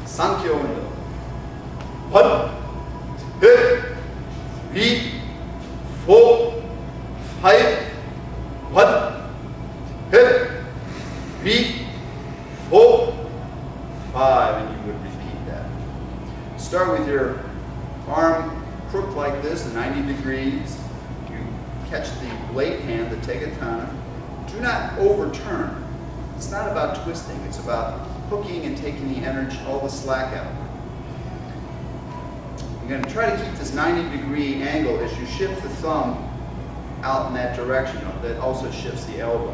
Sankyo Shindo. 1, 2, 3, 4, 5. 1, 2, 3, 4, 5. And you would repeat that. Start with your arm crooked like this, 90 degrees. You catch the blade hand, the Tekubi. Do not overturn. It's not about twisting. It's about hooking and taking the energy, all the slack out. You're going to try to keep this 90-degree angle as you shift the thumb out in that direction. That also shifts the elbow.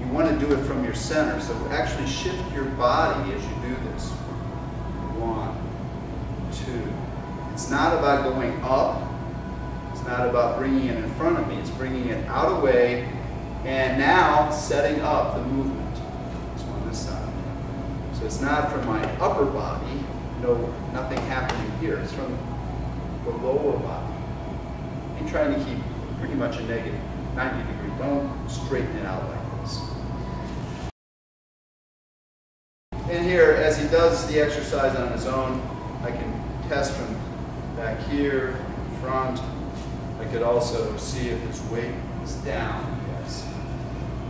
You want to do it from your center, so actually shift your body as you do this. 1, 2. It's not about going up. It's not about bringing it in front of me. It's bringing it out away and now setting up the movement. So on this side. So it's not from my upper body. No, nothing happening here. It's from the lower body. And trying to keep pretty much a negative 90 degree. Don't straighten it out like this. And here, as he does the exercise on his own, I can test from back here, front. I could also see if his weight is down. Yes.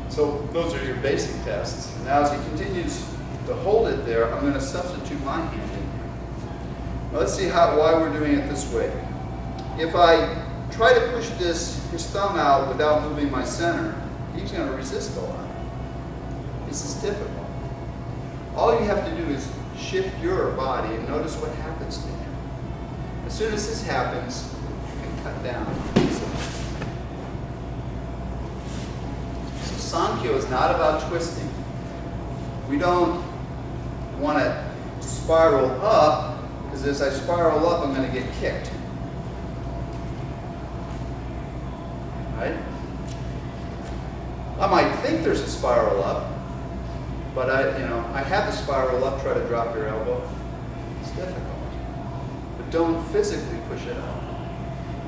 So those are your basic tests. Now as he continues to hold it there, I'm going to substitute my hand in here. Now let's see why we're doing it this way. If I try to push his thumb out without moving my center, he's going to resist a lot. This is difficult. All you have to do is shift your body and notice what happens to him. As soon as this happens, you can cut down. So Sankyo is not about twisting. We don't want to spiral up, because as I spiral up, I'm going to get kicked. Right? I might think there's a spiral up, but I have the spiral up. Try to drop your elbow. It's difficult. But don't physically push it out.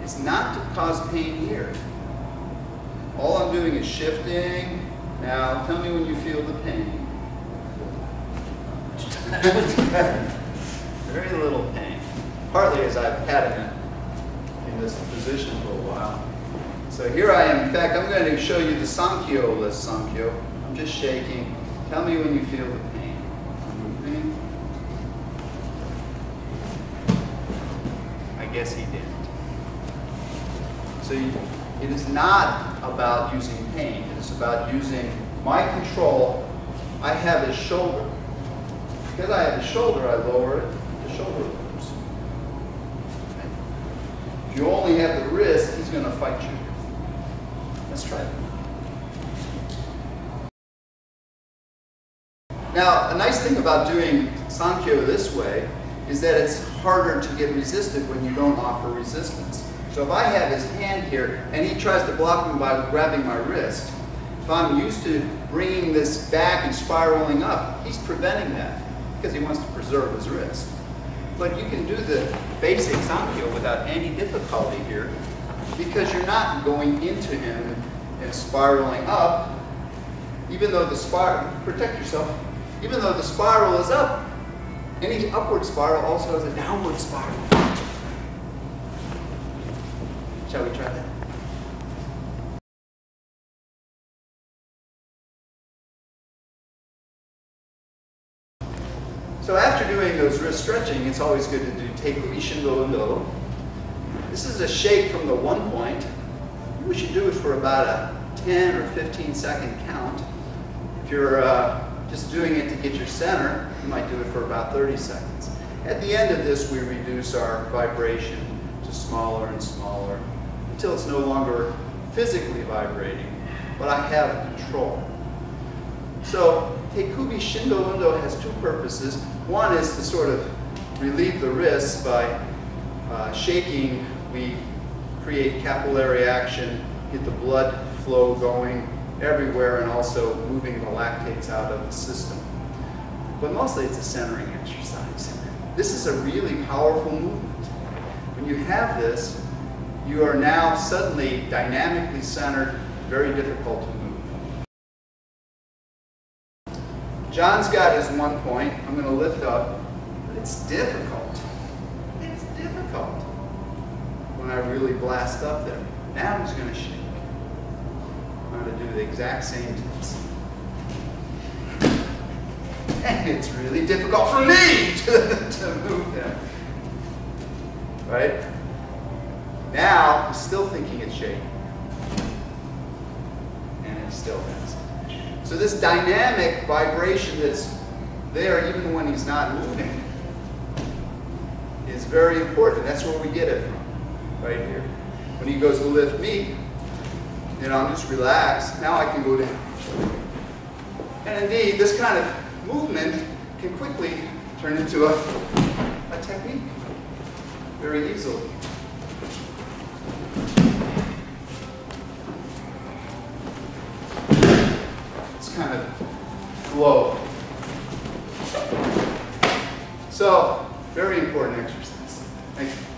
It's not to cause pain here. All I'm doing is shifting. Now, tell me when you feel the pain. Very little pain. Partly as I've had it in this position for a while. So here I am. In fact, I'm going to show you the Sankyo list. Sankyo. I'm just shaking. Tell me when you feel the pain. Moving. I guess he didn't. So it is not about using pain. It is about using my control. I have his shoulder. Because I have his shoulder, I lower it. The shoulder lowers. Okay. If you only have the wrist, he's going to fight you. Let's try it. Now, a nice thing about doing Sankyo this way is that it's harder to get resisted when you don't offer resistance. So if I have his hand here and he tries to block me by grabbing my wrist, if I'm used to bringing this back and spiraling up, he's preventing that because he wants to preserve his wrist. But you can do the basic Sankyo without any difficulty here because you're not going into him and spiraling up, even though the spiral, protect yourself, even though the spiral is up, any upward spiral also has a downward spiral. Shall we try that? So after doing those wrist stretching, it's always good to do Tekubi Shindo. This is a shake from the 1 point. We should do it for about a 10 or 15 second count. If you're just doing it to get your center, you might do it for about 30 seconds. At the end of this, we reduce our vibration to smaller and smaller until it's no longer physically vibrating, but I have control. So Tekubi Shindo has two purposes. One is to sort of relieve the wrists by shaking. We create capillary action, get the blood flow going everywhere, and also moving the lactates out of the system. But mostly it's a centering exercise. This is a really powerful movement. When you have this, you are now suddenly dynamically centered, very difficult to move. John's got his 1 point. I'm going to lift up. It's difficult. It's difficult when I really blast up there. Now I'm just going to shake. I'm going to do the exact same tips. And it's really difficult for me to move there. Right? Now, I'm still thinking it's shaking. And it still is. So this dynamic vibration that's there even when he's not moving is very important. That's where we get it from, right here. When he goes to lift me, you know, I'm just relaxed. Now I can go down. And indeed, this kind of movement can quickly turn into a technique very easily. It's kind of flow. So, very important exercise. Thank you.